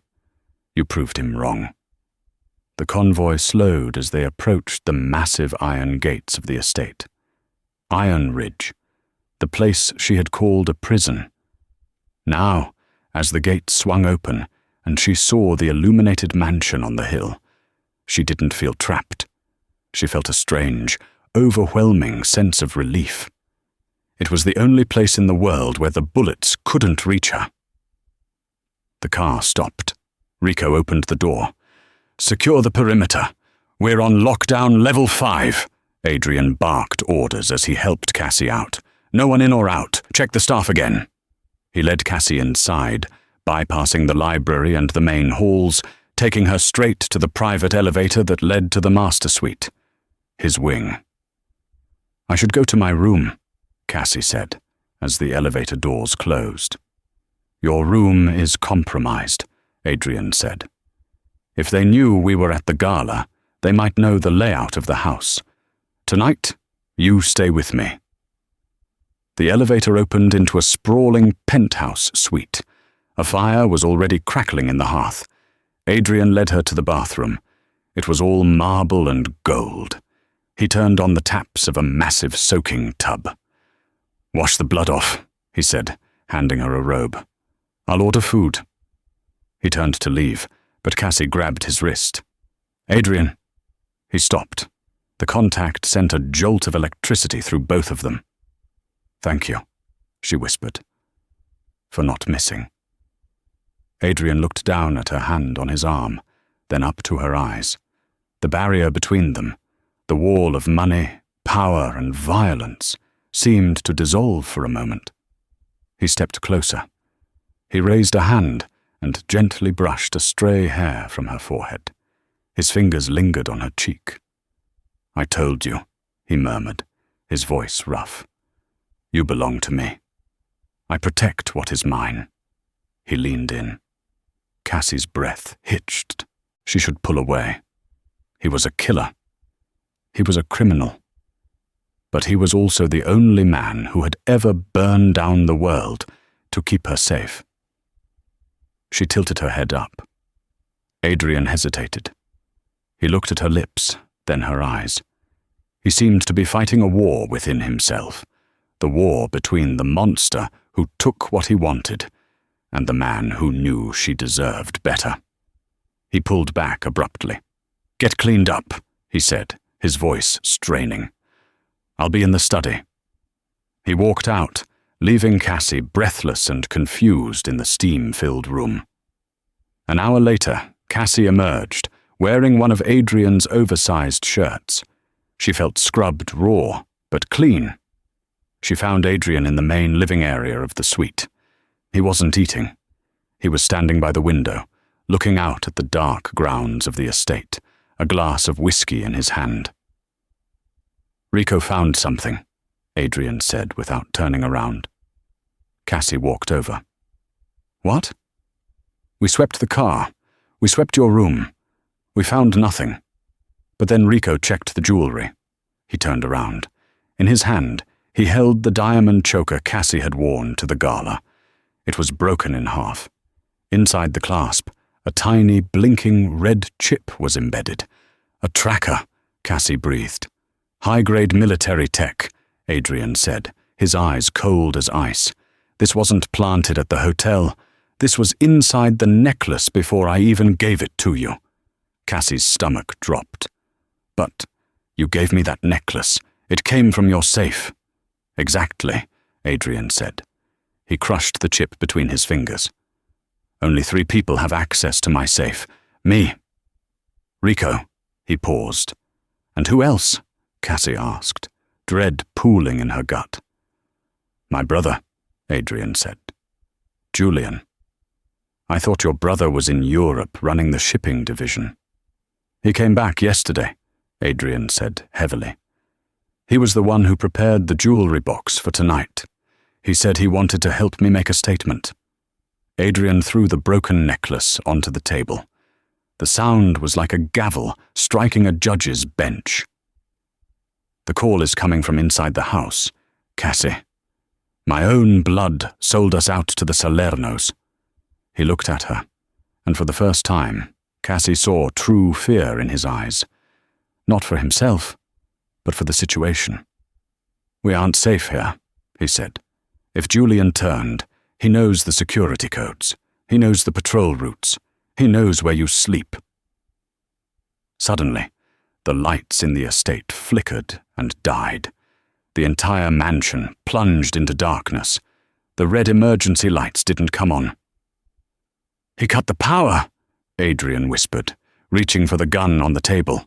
You proved him wrong." The convoy slowed as they approached the massive iron gates of the estate. Iron Ridge, the place she had called a prison. Now, as the gates swung open and she saw the illuminated mansion on the hill, she didn't feel trapped. She felt a strange, overwhelming sense of relief. It was the only place in the world where the bullets couldn't reach her. The car stopped. Rico opened the door. "Secure the perimeter. We're on lockdown level 5. Adrian barked orders as he helped Cassie out. "No one in or out. Check the staff again." He led Cassie inside, bypassing the library and the main halls, taking her straight to the private elevator that led to the master suite. His wing. "I should go to my room," Cassie said, as the elevator doors closed. "Your room is compromised," Adrian said. "If they knew we were at the gala, they might know the layout of the house. Tonight, you stay with me." The elevator opened into a sprawling penthouse suite. A fire was already crackling in the hearth. Adrian led her to the bathroom. It was all marble and gold. He turned on the taps of a massive soaking tub. "Wash the blood off," he said, handing her a robe. "I'll order food." He turned to leave, but Cassie grabbed his wrist. "Adrian." He stopped. The contact sent a jolt of electricity through both of them. "Thank you," she whispered, "for not missing." Adrian looked down at her hand on his arm, then up to her eyes. The barrier between them, the wall of money, power, and violence, seemed to dissolve for a moment. He stepped closer. He raised a hand and gently brushed a stray hair from her forehead. His fingers lingered on her cheek. "I told you," he murmured, his voice rough. "You belong to me. I protect what is mine." He leaned in. Cassie's breath hitched. She should pull away. He was a killer. He was a criminal. But he was also the only man who had ever burned down the world to keep her safe. She tilted her head up. Adrian hesitated. He looked at her lips, then her eyes. He seemed to be fighting a war within himself, the war between the monster who took what he wanted and the man who knew she deserved better. He pulled back abruptly. "Get cleaned up," he said, his voice straining. "I'll be in the study." He walked out, leaving Cassie breathless and confused in the steam-filled room. An hour later, Cassie emerged, wearing one of Adrian's oversized shirts. She felt scrubbed raw, but clean. She found Adrian in the main living area of the suite. He wasn't eating. He was standing by the window, looking out at the dark grounds of the estate, a glass of whiskey in his hand. "Rico found something," Adrian said without turning around. Cassie walked over. "What?" "We swept the car. We swept your room. We found nothing. But then Rico checked the jewelry." He turned around. In his hand, he held the diamond choker Cassie had worn to the gala. It was broken in half. Inside the clasp, A tiny, blinking red chip was embedded. A tracker, Cassie breathed. High-grade military tech, Adrian said, his eyes cold as ice. This wasn't planted at the hotel. This was inside the necklace before I even gave it to you. Cassie's stomach dropped. But you gave me that necklace. It came from your safe. Exactly, Adrian said. He crushed the chip between his fingers. Only 3 people have access to my safe. Me. Rico. He paused. And who else? Cassie asked, dread pooling in her gut. My brother, Adrian said. Julian. I thought your brother was in Europe running the shipping division. He came back yesterday, Adrian said heavily. He was the one who prepared the jewelry box for tonight. He said he wanted to help me make a statement. Adrian threw the broken necklace onto the table. The sound was like a gavel striking a judge's bench. The call is coming from inside the house, Cassie. My own blood sold us out to the Salernos. He looked at her, and for the first time, Cassie saw true fear in his eyes. Not for himself, but for the situation. We aren't safe here, he said. If Julian turned, he knows the security codes. He knows the patrol routes. He knows where you sleep. Suddenly, the lights in the estate flickered and died. The entire mansion plunged into darkness. The red emergency lights didn't come on. He cut the power, Adrian whispered, reaching for the gun on the table.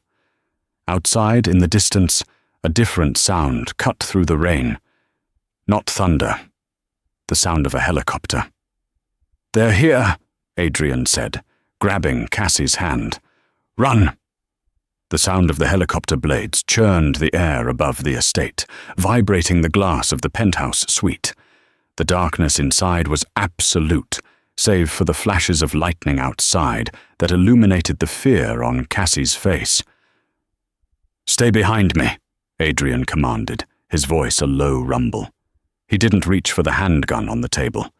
Outside, in the distance, a different sound cut through the rain. Not thunder. The sound of a helicopter. They're here, Adrian said, grabbing Cassie's hand. Run! The sound of the helicopter blades churned the air above the estate, vibrating the glass of the penthouse suite. The darkness inside was absolute, save for the flashes of lightning outside that illuminated the fear on Cassie's face. Stay behind me, Adrian commanded, his voice a low rumble. He didn't reach for the handgun on the table.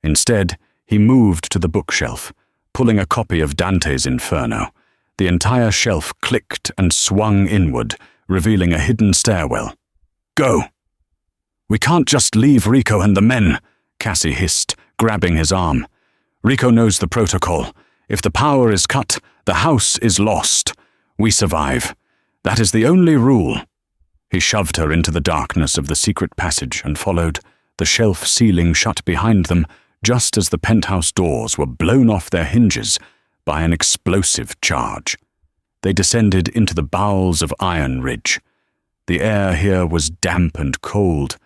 Instead, he moved to the bookshelf, pulling a copy of Dante's Inferno. The entire shelf clicked and swung inward, revealing a hidden stairwell. Go! We can't just leave Rico and the men, Cassie hissed, grabbing his arm. Rico knows the protocol. If the power is cut, the house is lost. We survive. That is the only rule. He shoved her into the darkness of the secret passage and followed, the shelf ceiling shut behind them, just as the penthouse doors were blown off their hinges by an explosive charge. They descended into the bowels of Iron Ridge. The air here was damp and cold.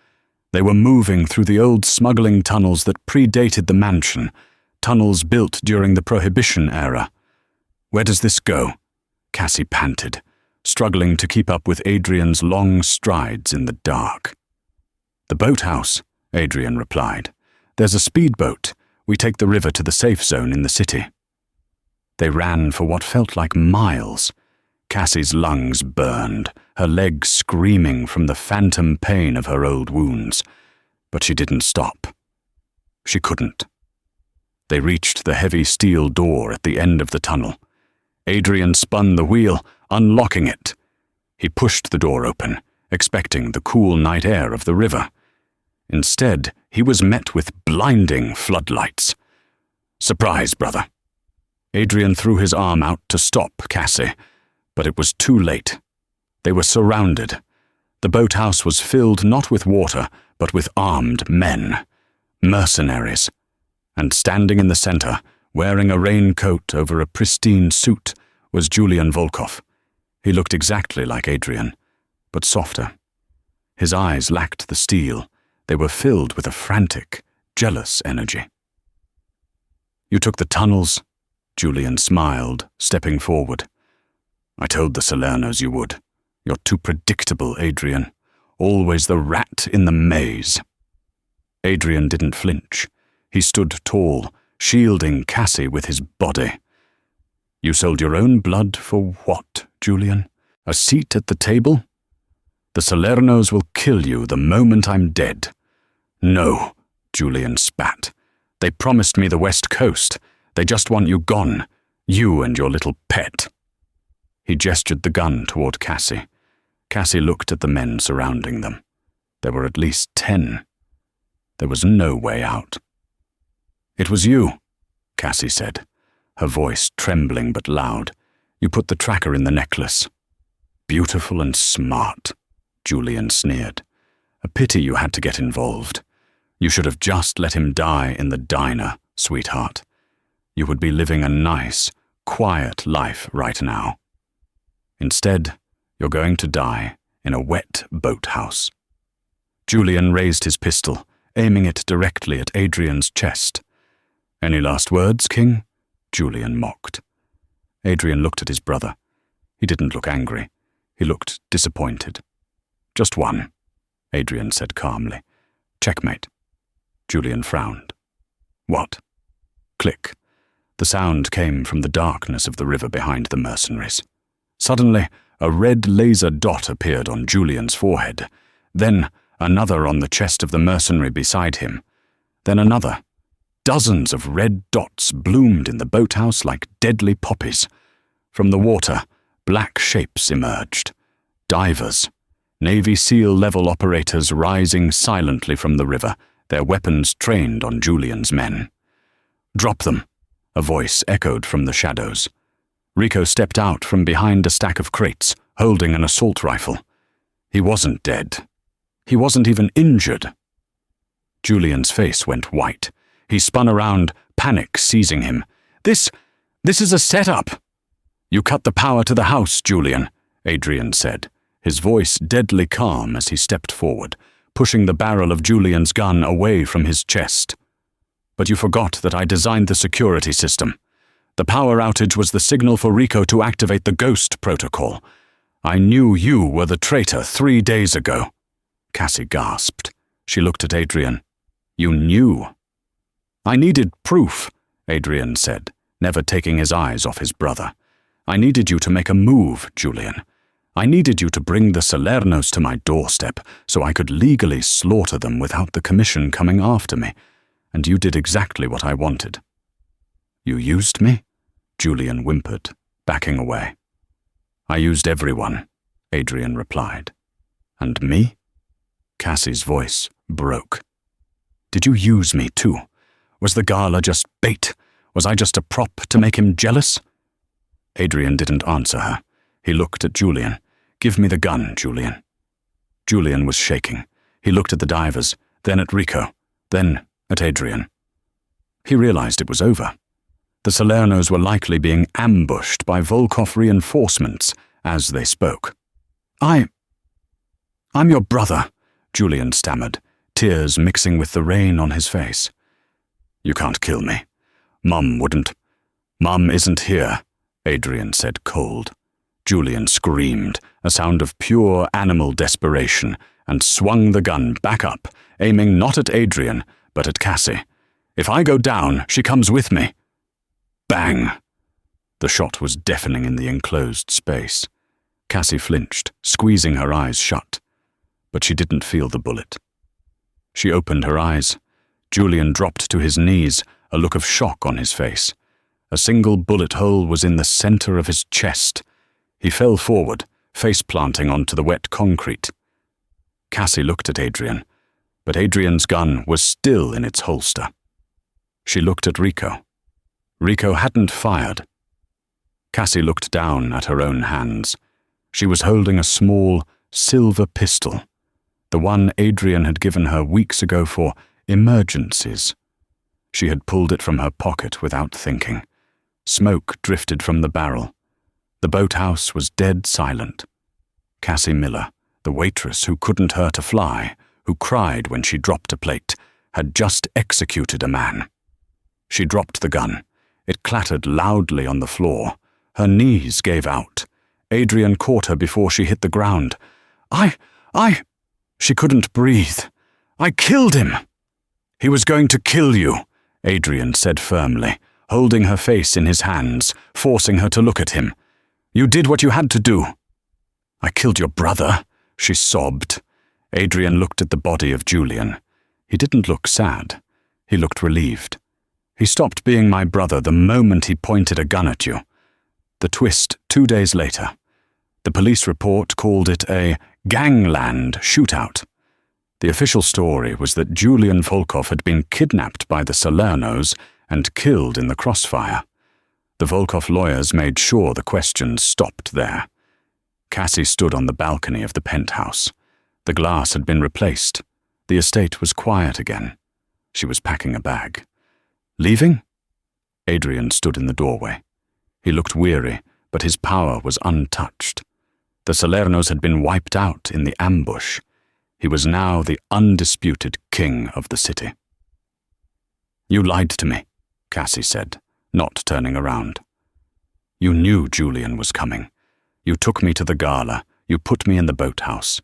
They were moving through the old smuggling tunnels that predated the mansion, tunnels built during the Prohibition era. Where does this go? Cassie panted, struggling to keep up with Adrian's long strides in the dark. The boathouse, Adrian replied. There's a speedboat. We take the river to the safe zone in the city. They ran for what felt like miles. Cassie's lungs burned, her legs screaming from the phantom pain of her old wounds. But she didn't stop. She couldn't. They reached the heavy steel door at the end of the tunnel. Adrian spun the wheel, unlocking it. He pushed the door open, expecting the cool night air of the river. Instead, he was met with blinding floodlights. Surprise, brother. Adrian threw his arm out to stop Cassie, but it was too late. They were surrounded. The boathouse was filled not with water, but with armed men, mercenaries. And standing in the center, wearing a raincoat over a pristine suit, was Julian Volkov. He looked exactly like Adrian, but softer. His eyes lacked the steel. They were filled with a frantic, jealous energy. You took the tunnels, Julian smiled, stepping forward. I told the Salernos you would. You're too predictable, Adrian. Always the rat in the maze. Adrian didn't flinch. He stood tall, shielding Cassie with his body. You sold your own blood for what, Julian? A seat at the table? The Salernos will kill you the moment I'm dead. No, Julian spat. They promised me the West Coast. They just want you gone, you and your little pet." He gestured the gun toward Cassie. Cassie looked at the men surrounding them. There were at least 10. There was no way out. "It was you," Cassie said, her voice trembling but loud. "You put the tracker in the necklace." "Beautiful and smart," Julian sneered. "A pity you had to get involved. You should have just let him die in the diner, sweetheart. You would be living a nice, quiet life right now. Instead, you're going to die in a wet boathouse." Julian raised his pistol, aiming it directly at Adrian's chest. "Any last words, King?" Julian mocked. Adrian looked at his brother. He didn't look angry. He looked disappointed. "Just one," Adrian said calmly. "Checkmate." Julian frowned. "What?" Click. The sound came from the darkness of the river behind the mercenaries. Suddenly, a red laser dot appeared on Julian's forehead. Then, another on the chest of the mercenary beside him. Then another. Dozens of red dots bloomed in the boathouse like deadly poppies. From the water, black shapes emerged. Divers. Navy SEAL-level operators rising silently from the river, their weapons trained on Julian's men. "Drop them," a voice echoed from the shadows. Rico stepped out from behind a stack of crates, holding an assault rifle. He wasn't dead. He wasn't even injured. Julian's face went white. He spun around, panic seizing him. This is a setup." "You cut the power to the house, Julian," Adrian said, his voice deadly calm as he stepped forward, pushing the barrel of Julian's gun away from his chest. "But you forgot that I designed the security system. The power outage was the signal for Rico to activate the Ghost protocol. I knew you were the traitor 3 days ago." Cassie gasped. She looked at Adrian. "You knew?" "I needed proof," Adrian said, never taking his eyes off his brother. "I needed you to make a move, Julian. I needed you to bring the Salernos to my doorstep so I could legally slaughter them without the commission coming after me, and you did exactly what I wanted." "You used me?" Julian whimpered, backing away. "I used everyone," Adrian replied. "And me?" Cassie's voice broke. "Did you use me too? Was the gala just bait? Was I just a prop to make him jealous?" Adrian didn't answer her. He looked at Julian. "Give me the gun, Julian." Julian was shaking. He looked at the divers, then at Rico, then at Adrian. He realized it was over. The Salernos were likely being ambushed by Volkov reinforcements as they spoke. I'm your brother," Julian stammered, tears mixing with the rain on his face. "You can't kill me. Mum wouldn't." "Mum isn't here," Adrian said cold. Julian screamed, a sound of pure animal desperation, and swung the gun back up, aiming not at Adrian, but at Cassie. "If I go down, she comes with me." Bang! The shot was deafening in the enclosed space. Cassie flinched, squeezing her eyes shut. But she didn't feel the bullet. She opened her eyes. Julian dropped to his knees, a look of shock on his face. A single bullet hole was in the center of his chest. He fell forward, face-planting onto the wet concrete. Cassie looked at Adrian, but Adrian's gun was still in its holster. She looked at Rico. Rico hadn't fired. Cassie looked down at her own hands. She was holding a small, silver pistol, the one Adrian had given her weeks ago for emergencies. She had pulled it from her pocket without thinking. Smoke drifted from the barrel. The boathouse was dead silent. Cassie Miller, the waitress who couldn't hurt a fly, who cried when she dropped a plate, had just executed a man. She dropped the gun. It clattered loudly on the floor. Her knees gave out. Adrian caught her before she hit the ground. She couldn't breathe. "I killed him." "He was going to kill you," Adrian said firmly, holding her face in his hands, forcing her to look at him. "You did what you had to do." "I killed your brother," she sobbed. Adrian looked at the body of Julian. He didn't look sad. He looked relieved. He stopped being my brother the moment he pointed a gun at you. The twist 2 days later. The police report called it a gangland shootout. The official story was that Julian Volkov had been kidnapped by the Salernos and killed in the crossfire. The Volkov lawyers made sure the questions stopped there. Cassie stood on the balcony of the penthouse. The glass had been replaced. The estate was quiet again. She was packing a bag. Leaving? Adrian stood in the doorway. He looked weary, but his power was untouched. The Salernos had been wiped out in the ambush. He was now the undisputed king of the city. You lied to me, Cassie said, not turning around. You knew Julian was coming. You took me to the gala. You put me in the boathouse.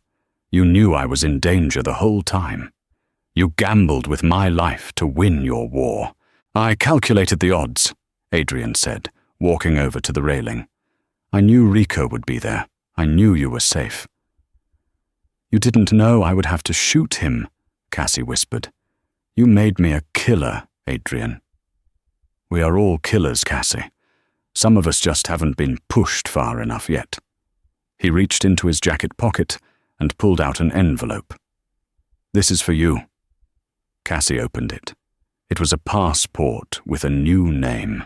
You knew I was in danger the whole time. You gambled with my life to win your war. I calculated the odds, Adrian said, walking over to the railing. I knew Rico would be there. I knew you were safe. You didn't know I would have to shoot him, Cassie whispered. You made me a killer, Adrian. We are all killers, Cassie. Some of us just haven't been pushed far enough yet. He reached into his jacket pocket and pulled out an envelope. This is for you. Cassie opened it. It was a passport with a new name,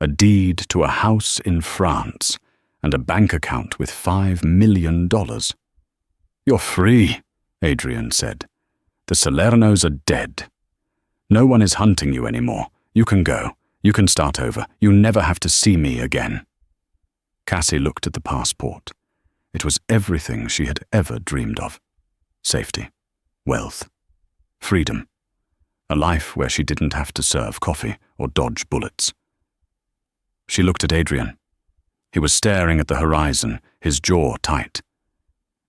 a deed to a house in France, and a bank account with $5 million. You're free, Adrian said. The Salernos are dead. No one is hunting you anymore. You can go. You can start over. You never have to see me again. Cassie looked at the passport. It was everything she had ever dreamed of. Safety, wealth, freedom, a life where she didn't have to serve coffee or dodge bullets. She looked at Adrian. He was staring at the horizon, his jaw tight.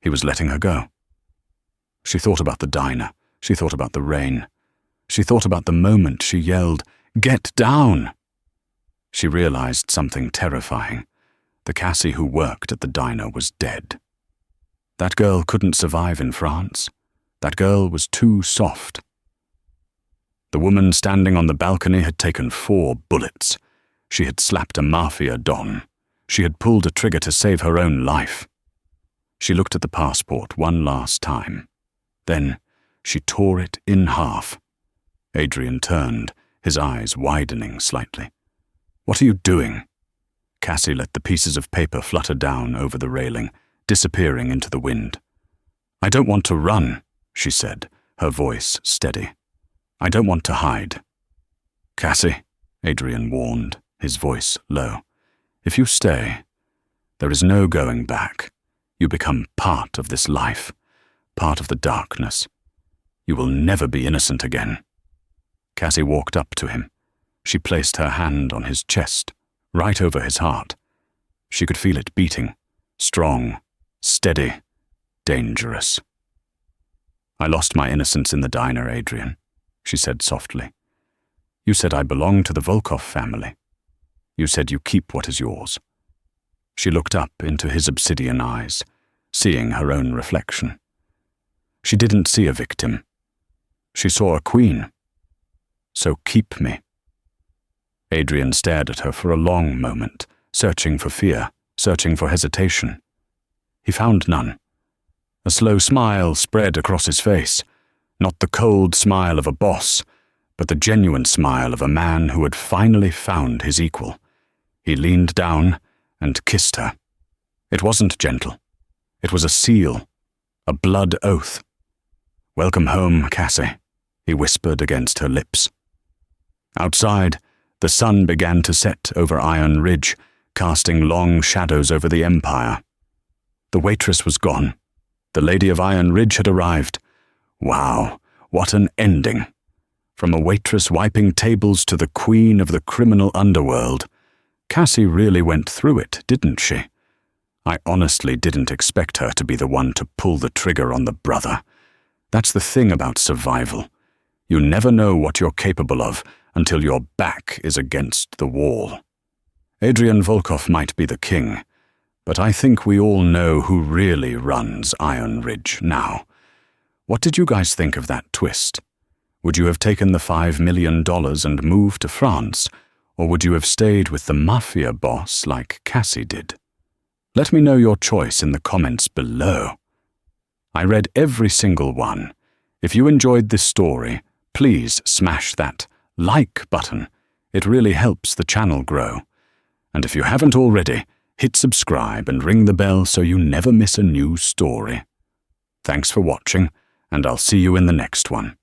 He was letting her go. She thought about the diner. She thought about the rain. She thought about the moment she yelled, "Get down!" She realized something terrifying. The Cassie who worked at the diner was dead. That girl couldn't survive in France. That girl was too soft. The woman standing on the balcony had taken 4 bullets. She had slapped a mafia don. She had pulled a trigger to save her own life. She looked at the passport one last time. Then she tore it in half. Adrian turned, his eyes widening slightly. What are you doing? Cassie let the pieces of paper flutter down over the railing, disappearing into the wind. I don't want to run, she said, her voice steady. I don't want to hide. Cassie, Adrian warned, his voice low. If you stay, there is no going back. You become part of this life, part of the darkness. You will never be innocent again. Cassie walked up to him. She placed her hand on his chest, right over his heart. She could feel it beating, strong, steady, dangerous. I lost my innocence in the diner, Adrian, she said softly. You said I belong to the Volkov family. You said you keep what is yours. She looked up into his obsidian eyes, seeing her own reflection. She didn't see a victim. She saw a queen. So keep me. Adrian stared at her for a long moment, searching for fear, searching for hesitation. He found none. A slow smile spread across his face, not the cold smile of a boss, but the genuine smile of a man who had finally found his equal. He leaned down and kissed her. It wasn't gentle. It was a seal, a blood oath. Welcome home, Cassie, he whispered against her lips. Outside, the sun began to set over Iron Ridge, casting long shadows over the empire. The waitress was gone. The Lady of Iron Ridge had arrived. Wow, what an ending! From a waitress wiping tables to the queen of the criminal underworld. Cassie really went through it, didn't she? I honestly didn't expect her to be the one to pull the trigger on the brother. That's the thing about survival. You never know what you're capable of until your back is against the wall. Adrian Volkov might be the king, but I think we all know who really runs Iron Ridge now. What did you guys think of that twist? Would you have taken the $5 million and moved to France, or would you have stayed with the Mafia Boss like Cassie did? Let me know your choice in the comments below. I read every single one. If you enjoyed this story, please smash that like button. It really helps the channel grow. And if you haven't already, hit subscribe and ring the bell so you never miss a new story. Thanks for watching, and I'll see you in the next one.